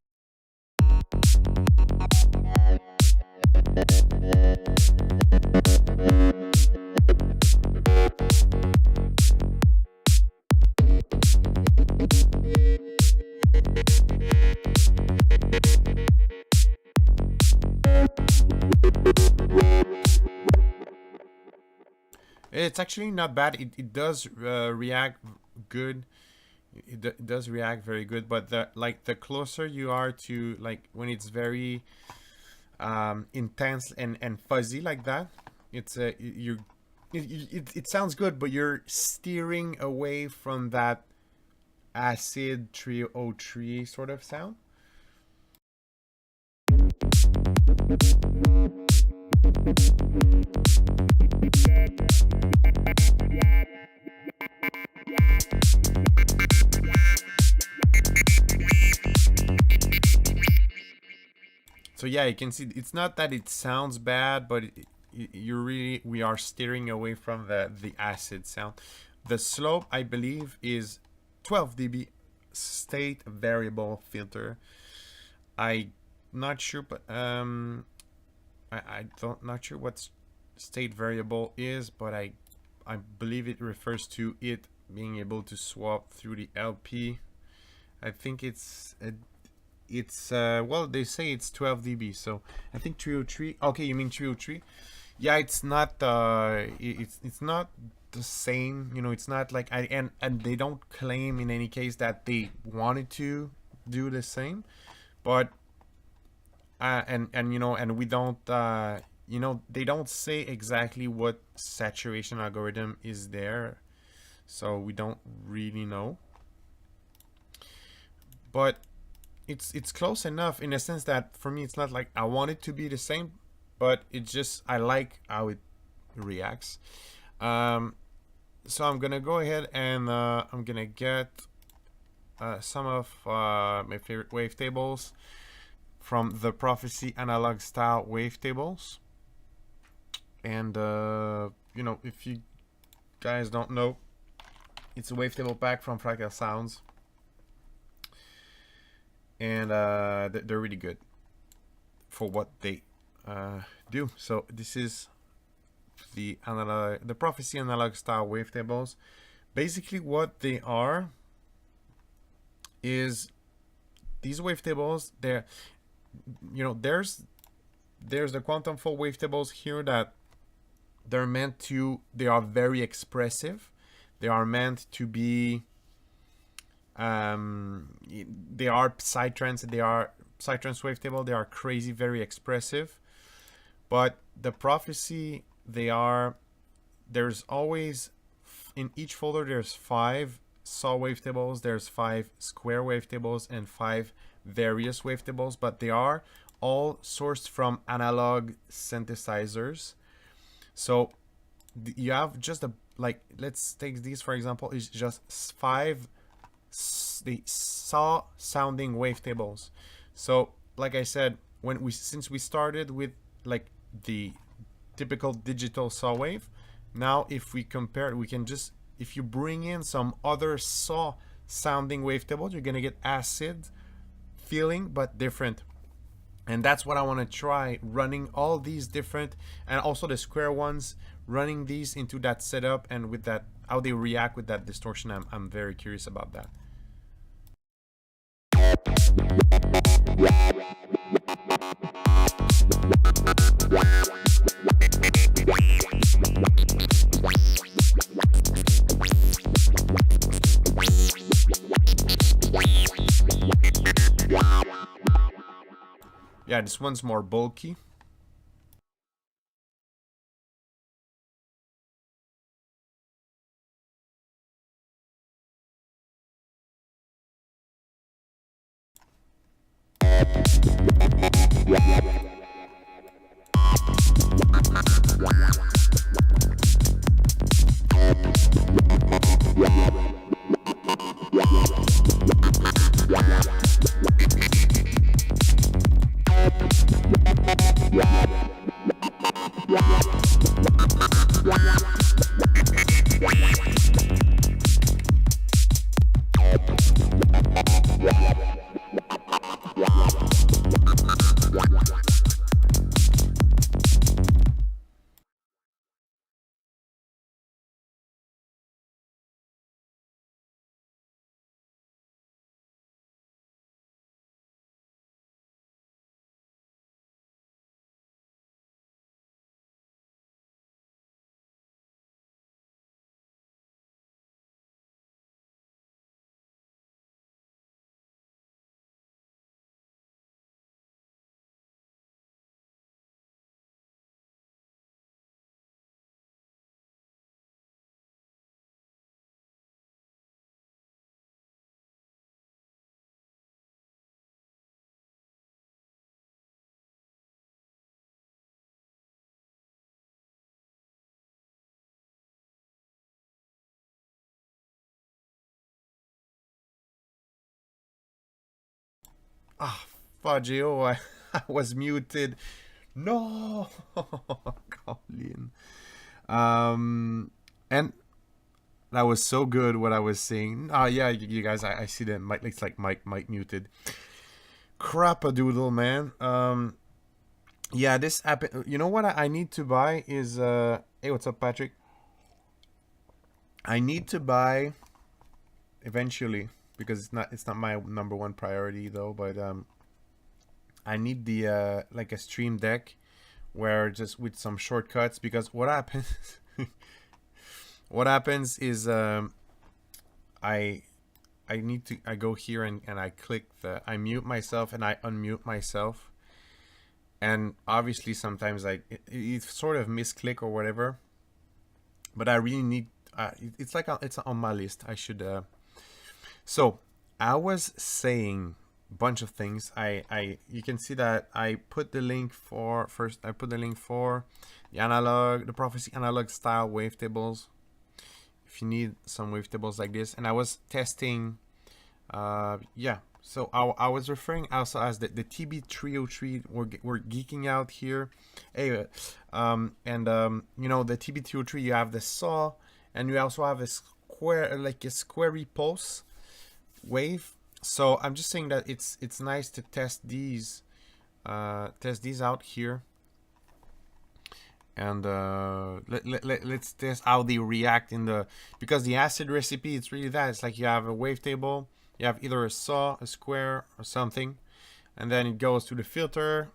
It's actually not bad. It does react good. It does react very good, but the closer you are to, like, when it's very intense and fuzzy like that, it's it sounds good, but you're steering away from that acid 303 sort of sound. So yeah, you can see it's not that it sounds bad, but we are steering away from the acid sound. The slope, I believe, is 12 dB state variable filter. I not sure, but I don't not sure what state variable is, but I believe it refers to it being able to swap through the LP. I think it's well, they say it's 12 dB, so I think 303. Okay, you mean 303? Yeah, it's not it's not the same, you know. It's not like and they don't claim in any case that they wanted to do the same, but and you know, and we don't you know, they don't say exactly what saturation algorithm is there, so we don't really know, but it's close enough in a sense that for me it's not like I want it to be the same, but it's just I like how it reacts. So I'm gonna go ahead and I'm gonna get some of my favorite wavetables from the Prophecy analog style wavetables. And you know, if you guys don't know, it's a wavetable pack from Fractal Sounds, and they're really good for what they do. So this is the Prophecy analog style wavetables. Basically what they are is these wavetables, they're, you know, there's the quantum fold wavetables here that they are very expressive. They are meant to be they are psytrance wavetable. They are crazy, very expressive. But the Prophecy, there's always, in each folder there's 5 saw wavetables, there's 5 square wavetables, and 5 various wavetables, but they are all sourced from analog synthesizers. So you have just like, let's take these for example, is just 5 the saw sounding wavetables. So like I said, since we started with like the typical digital saw wave. Now if we compare, we can just, if you bring in some other saw sounding wavetable, you're gonna get acid feeling but different. And that's what I want to try, running all these different, and also the square ones, running these into that setup, and with that, how they react with that distortion. I'm very curious about that. Yeah, this one's more bulky. Ah, Fudgio, I was muted. No, Colin. And that was so good what I was saying. Yeah, you guys, I see that mic. It's like mic muted. Crap-a-doodle, man. Yeah, this app. You know what I need to buy is Hey, what's up, Patrick? I need to buy eventually, because it's not my number one priority though, but I need the like a stream deck where just with some shortcuts, because what happens what happens is I go here and I click I mute myself and I unmute myself, and obviously sometimes it sort of misclick or whatever, but I really need it's like it's on my list. I should so I was saying a bunch of things. You can see that I put the link for the analog, the Prophecy analog style wavetables, if you need some wavetables like this. And I was testing yeah, so I was referring also as the TB303. We're geeking out here. Anyway, you know, the TB303, you have the saw, and you also have a square, like a squarey pulse wave. So I'm just saying that it's nice to test these out here, and let's test how they react because the acid recipe, it's really that. It's like you have a wavetable, you have either a saw, a square, or something, and then it goes to the filter,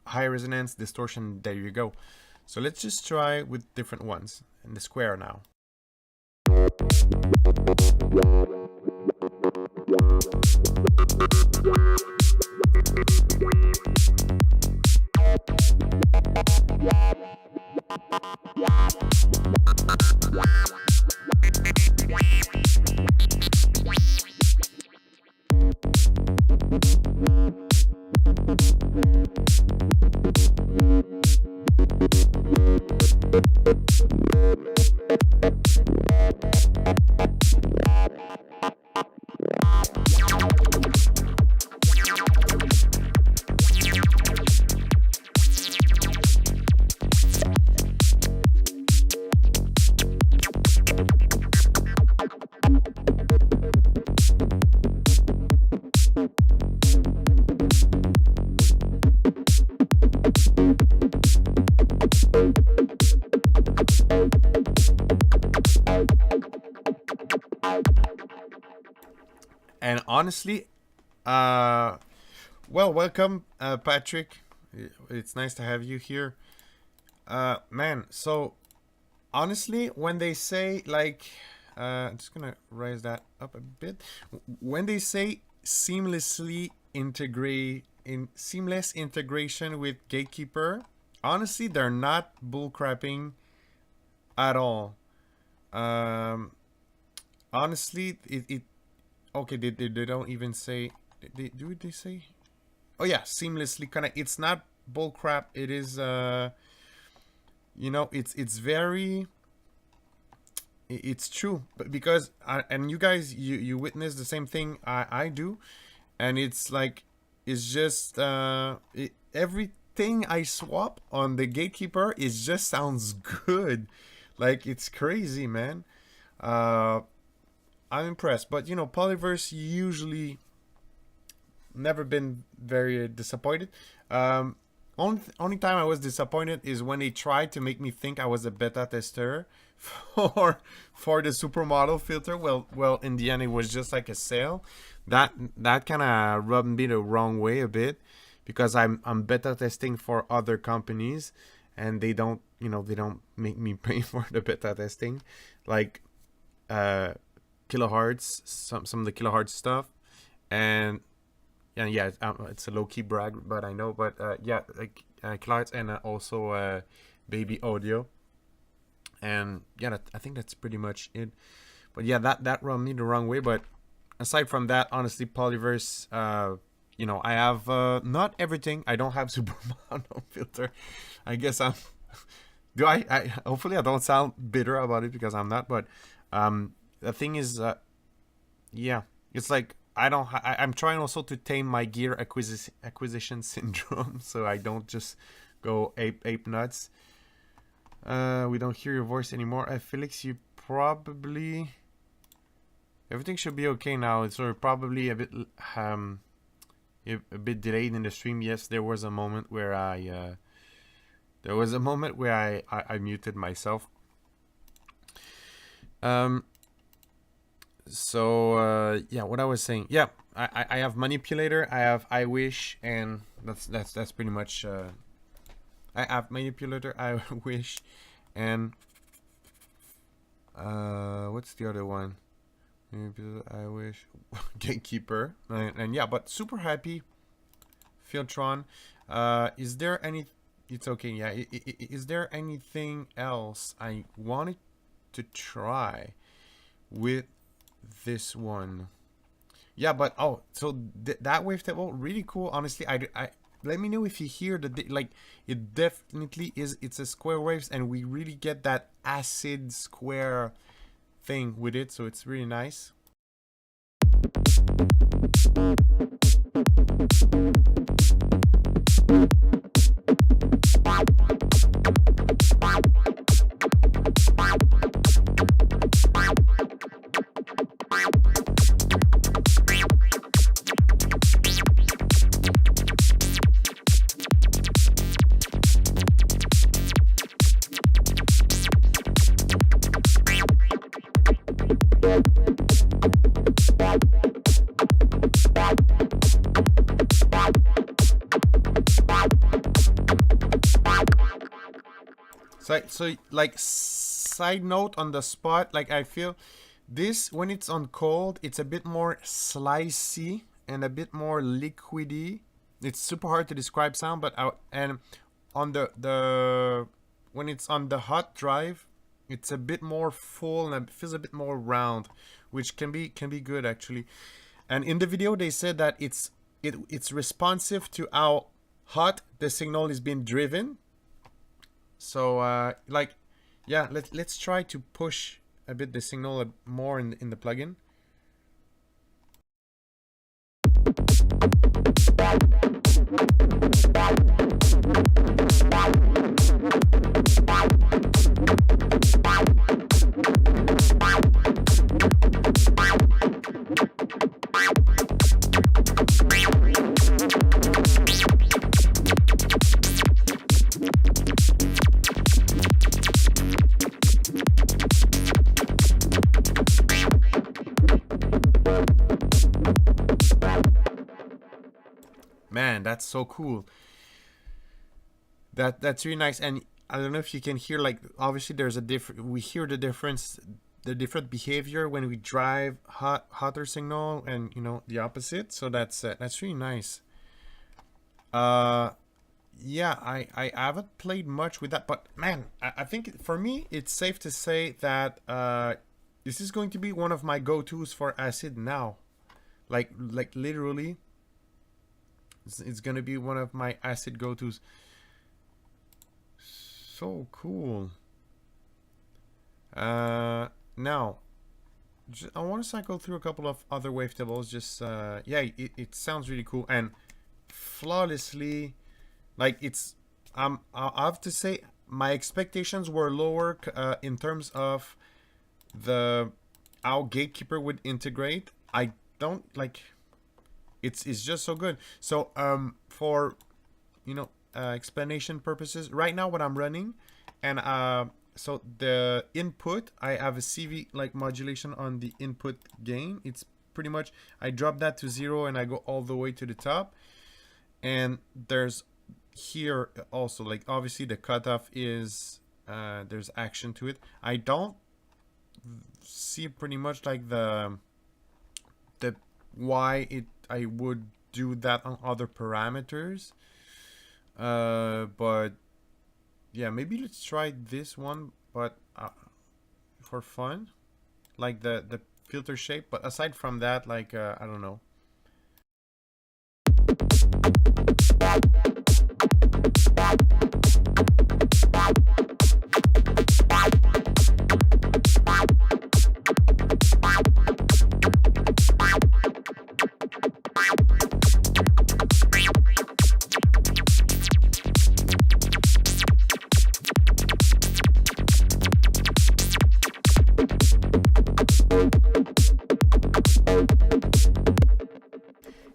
high resonance, distortion, there you go. So let's just try with different ones in the square now. honestly, well, welcome, Patrick. It's nice to have you here. Man, so honestly, when they say like, I'm just gonna raise that up a bit. When they say seamless integration with Gatekeeper, honestly, they're not bullcrapping at all. Honestly, it okay. They don't even say. They say? Oh yeah, seamlessly connect. It's not bullcrap. It is you know, it's very. It's true, but because and you guys you witness the same thing I do, and it's like it's just everything I swap on the Gatekeeper is just sounds good, like it's crazy, man. I'm impressed, but you know, Polyverse usually never been very disappointed. Only time I was disappointed is when they tried to make me think I was a beta tester for the supermodel filter. Well, in the end, it was just like a sale. That kind of rubbed me the wrong way a bit, because I'm beta testing for other companies, and they don't make me pay for the beta testing, like kilohertz, some of the kilohertz stuff, and yeah, it's a low-key brag, but I know. But yeah, like kilohertz, and also baby audio, and yeah, I think that's pretty much it. But yeah, that rubbed me the wrong way. But aside from that, honestly, Polyverse, you know, I have not everything. I don't have supermodel filter. I guess I'm. Do I? Hopefully, I don't sound bitter about it, because I'm not. But the thing is, yeah, it's like. I'm trying also to tame my gear acquisition syndrome, so I don't just go ape nuts. We don't hear your voice anymore. Felix, you probably... Everything should be okay now. It's probably a bit delayed in the stream. Yes, there was a moment where I muted myself. So yeah, what I was saying, yeah, I have manipulator, I have I wish, and that's pretty much I have manipulator, I wish, and what's the other one? I wish, Gatekeeper, and yeah, but super happy. Filtron. Is there any? It's okay. Yeah. Is there anything else I wanted to try with this one? Yeah, but oh, so that wavetable really cool. Honestly, I let me know if you hear the like. It definitely is. It's a square waves, and we really get that acid square thing with it. So it's really nice. So like side note on the spot, like I feel this when it's on cold, it's a bit more slicey and a bit more liquidy. It's super hard to describe sound, but and on the when it's on the hot drive, it's a bit more full and it feels a bit more round, which can be good actually. And in the video they said that it's responsive to how hot the signal is being driven. So like yeah, let's try to push a bit the signal more in the plugin. Man, that's so cool. That's really nice. And I don't know if you can hear, like, obviously there's a different, we hear the difference, the different behavior when we drive hotter signal and, you know, the opposite. So that's really nice. Yeah, I haven't played much with that, but man, I think for me it's safe to say that this is going to be one of my go-tos for acid now. Like literally, it's gonna be one of my acid go-tos. So cool. Now, I want to cycle through a couple of other wavetables. Just yeah, it sounds really cool and flawlessly. Like it's, I have to say my expectations were lower in terms of how Gatekeeper would integrate. I don't like. It's just so good. So for, you know, explanation purposes, right now what I'm running, and so the input, I have a CV like modulation on the input gain. It's pretty much, I drop that to 0 and I go all the way to the top, and there's here also, like, obviously the cutoff is there's action to it. I don't see pretty much like the why I would do that on other parameters, but yeah, maybe let's try this one, but for fun, like the filter shape. But aside from that, like I don't know.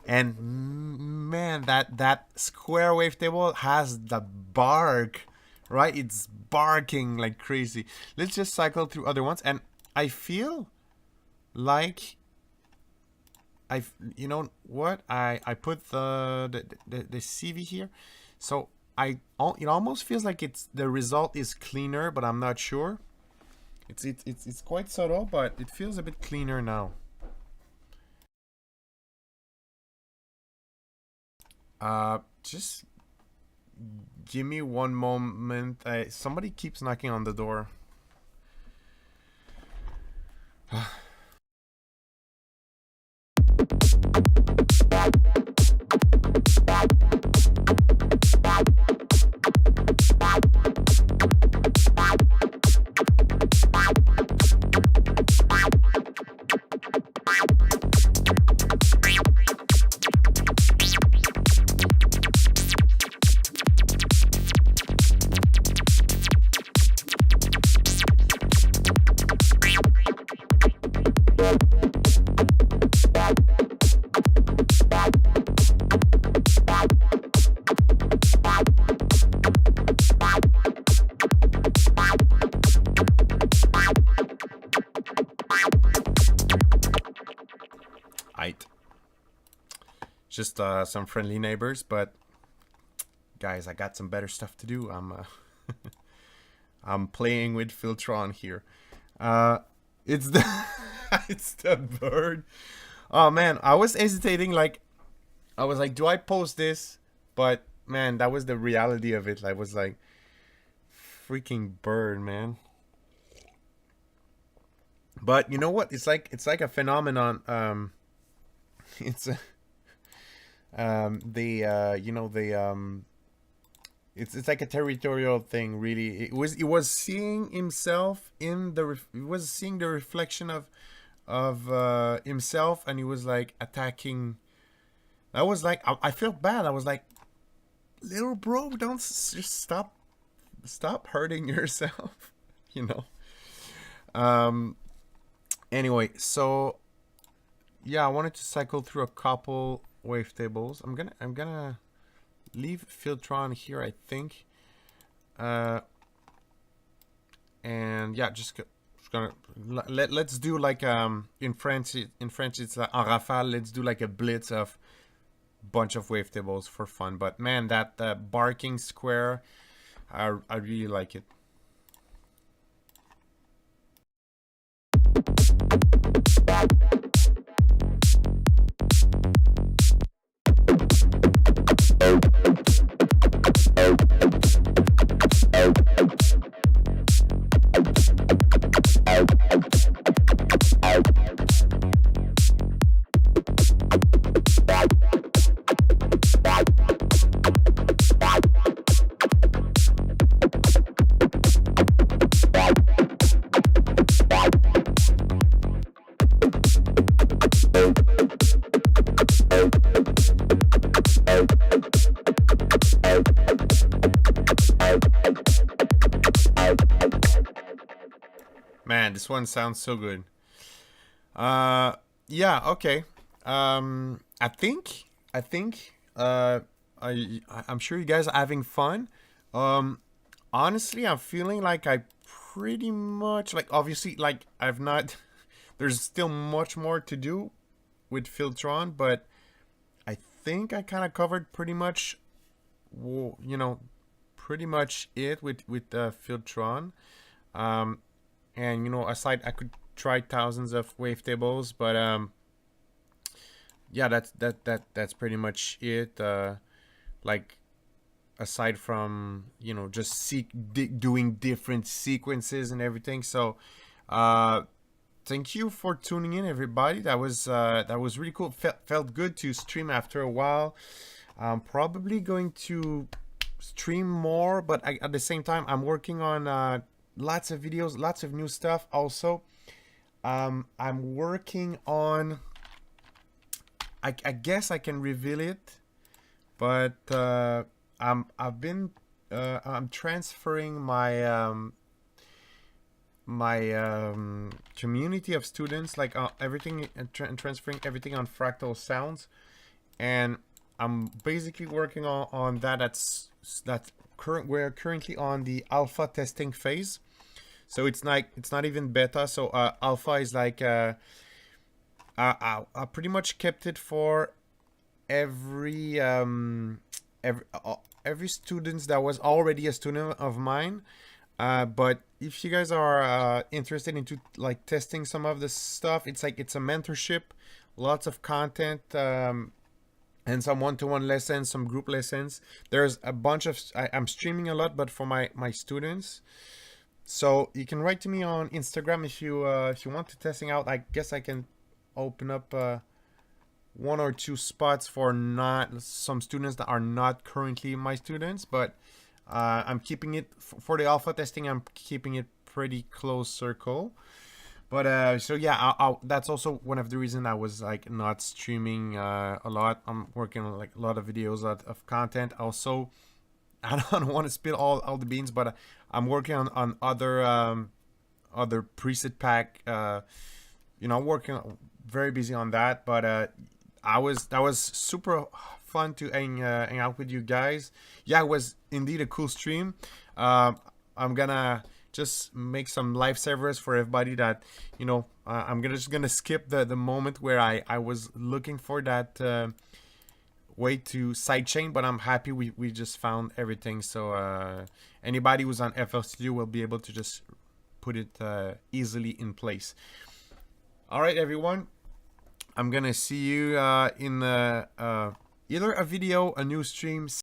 And man, that square wavetable has the bark, right? It's barking like crazy. Let's just cycle through other ones, and I feel like you know what? I put the CV here, so it almost feels like the result is cleaner, but I'm not sure. It's quite subtle, but it feels a bit cleaner now. Just give me one moment. Somebody keeps knocking on the door. Just some friendly neighbors, but guys, I got some better stuff to do. I'm playing with Filtron here. It's the it's the bird. Oh man, I was hesitating. Like, I was like, do I post this? But man, that was the reality of it. I was like, freaking bird, man. But you know what? It's like a phenomenon. It's a you know, it's like a territorial thing, really. It was seeing himself in it was seeing the reflection of himself, and he was like attacking. I was like, I felt bad. I was like, little bro, don't just stop hurting yourself, you know. Anyway, so yeah, I wanted to cycle through a couple wavetables. I'm gonna leave Filtron here, I think, and yeah, just gonna let's do like in French it's en rafale. Let's do like a blitz of bunch of wavetables for fun. But man, that barking square, I really like it. Man, this one sounds so good. Yeah, okay. I think I'm sure you guys are having fun. Honestly, I'm feeling like I pretty much, like, obviously, like, I've not there's still much more to do with Filtron, but I think I kind of covered pretty much, you know, pretty much it with Filtron. And you know, aside, I could try thousands of wavetables, but yeah, that's pretty much it. Like, aside from, you know, just doing different sequences and everything. So thank you for tuning in, everybody. That was really cool. Felt good to stream after a while. I'm probably going to stream more, but at the same time, I'm working on lots of videos, lots of new stuff. Also, I'm working on, I guess I can reveal it, but I'm transferring my community of students, like everything, transferring everything on Fractal Sounds, and I'm basically working on that. We're currently on the alpha testing phase, so it's not even beta. So alpha is like I pretty much kept it for every student that was already a student of mine. But if you guys are interested into like testing some of this stuff, it's like it's a mentorship, lots of content. And some one-to-one lessons, some group lessons. There's a bunch of, I'm streaming a lot, but for my students. So you can write to me on Instagram if you want to testing out. I guess I can open up one or two spots for some students that are not currently my students, but I'm keeping it for the alpha testing. I'm keeping it pretty close circle. But so yeah, that's also one of the reasons I was like not streaming a lot. I'm working on like a lot of videos, a lot of content. Also, I don't want to spill all the beans, but I'm working on other preset pack. You know, I'm working very busy on that. But that was super fun to hang out with you guys. Yeah, it was indeed a cool stream. I'm gonna just make some live servers for everybody that, you know, I'm just gonna skip the moment where I was looking for that way to sidechain, but I'm happy we just found everything. So anybody who's on FL Studio will be able to just put it easily in place. All right, everyone, I'm gonna see you in either a video, a new stream.